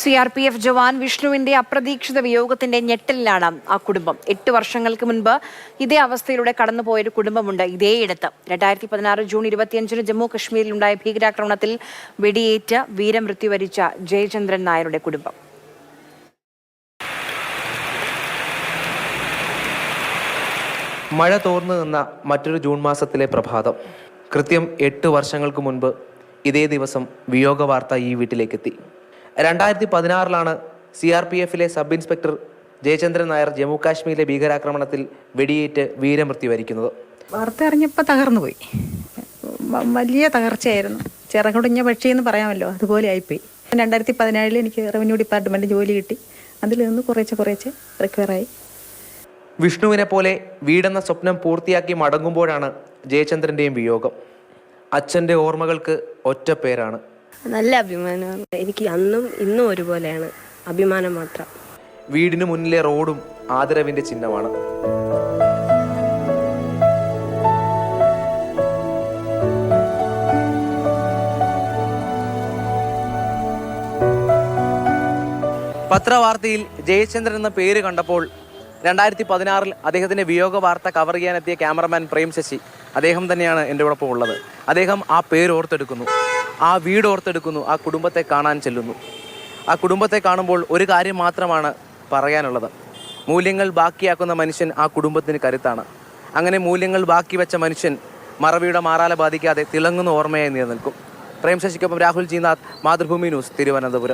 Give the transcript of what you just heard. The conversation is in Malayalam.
CRPF ജവാൻ വിഷ്ണുവിന്റെ അപ്രതീക്ഷിത വിയോഗത്തിന്റെ ഞെട്ടലിലാണ് ആ കുടുംബം. 8 വർഷങ്ങൾക്ക് മുൻപ് ഇതേ അവസ്ഥയിലൂടെ കടന്നുപോയൊരു കുടുംബമുണ്ട് ഇതേയിടത്ത്. 2016 ജൂൺ 25 ജമ്മു കശ്മീരിലുണ്ടായ ഭീകരാക്രമണത്തിൽ വെടിയേറ്റ് വീരമൃത്യു വരിച്ച ജയചന്ദ്രൻ നായരുടെ കുടുംബം. മഴ തോർന്നു നിന്ന മറ്റൊരു ജൂൺ മാസത്തിലെ പ്രഭാതം. കൃത്യം 8 വർഷങ്ങൾക്ക് മുൻപ് ഇതേ ദിവസം വിയോഗ വാർത്ത ഈ വീട്ടിലേക്കെത്തി. 2016 CRPFിലെ സബ് ഇൻസ്പെക്ടർ ജയചന്ദ്രൻ നായർ ജമ്മു കാശ്മീരിലെ ഭീകരാക്രമണത്തിൽ വെടിയേറ്റ് വീരമൃത്യു വരിക്കുന്നത്. വാർത്ത അറിഞ്ഞപ്പോൾ തകർന്നു പോയി. വലിയ തകർച്ചയായിരുന്നു. ചിറകുടിഞ്ഞ പക്ഷിയെന്ന് പറയാമല്ലോ, അതുപോലെ ആയിപ്പോയി. 2017 എനിക്ക് റവന്യൂ ഡിപ്പാർട്ട്മെൻറ്റ് ജോലി കിട്ടി. അതിൽ നിന്ന് കുറേശ്ശെ റിക്കവറായി. വിഷ്ണുവിനെ പോലെ വീടെന്ന സ്വപ്നം പൂർത്തിയാക്കി മടങ്ങുമ്പോഴാണ് ജയചന്ദ്രൻ്റെയും വിയോഗം. അച്ഛൻ്റെ ഓർമ്മകൾക്ക് ഒറ്റ പേരാണ്. നല്ല അഭിമാനമാണ്. എനിക്ക് അന്നും ഇന്നും ഒരുപോലെയാണ്. അഭിമാനം മാത്രം. വീടിന് മുന്നിലെ റോഡും ആദരവിൻ്റെ ചിഹ്നമാണ്. പത്രവാർത്തയിൽ ജയചന്ദ്രൻ എന്ന പേര് കണ്ടപ്പോൾ 2016 അദ്ദേഹത്തിൻ്റെ വിയോഗ വാർത്ത കവർ ചെയ്യാനെത്തിയ ക്യാമറമാൻ പ്രേം ശശി, അദ്ദേഹം തന്നെയാണ് എൻ്റെ ഒപ്പം ഉള്ളത്. അദ്ദേഹം ആ പേര് ഓർത്തെടുക്കുന്നു, ആ വീട് ഓർത്തെടുക്കുന്നു, ആ കുടുംബത്തെ കാണാൻ ചെല്ലുന്നു. ആ കുടുംബത്തെ കാണുമ്പോൾ ഒരു കാര്യം മാത്രമാണ് പറയാനുള്ളത്: മൂല്യങ്ങൾ ബാക്കിയാക്കുന്ന മനുഷ്യൻ ആ കുടുംബത്തിന് കരുത്താണ്. അങ്ങനെ മൂല്യങ്ങൾ ബാക്കി വെച്ച മനുഷ്യൻ മറവിയുടെ മാറാല ബാധിക്കാതെ തിളങ്ങുന്ന ഓർമ്മയായി നിലനിൽക്കും. പ്രേം ശശിക്കൊപ്പം രാഹുൽ ജീനാഥ്, മാതൃഭൂമി ന്യൂസ്, തിരുവനന്തപുരം.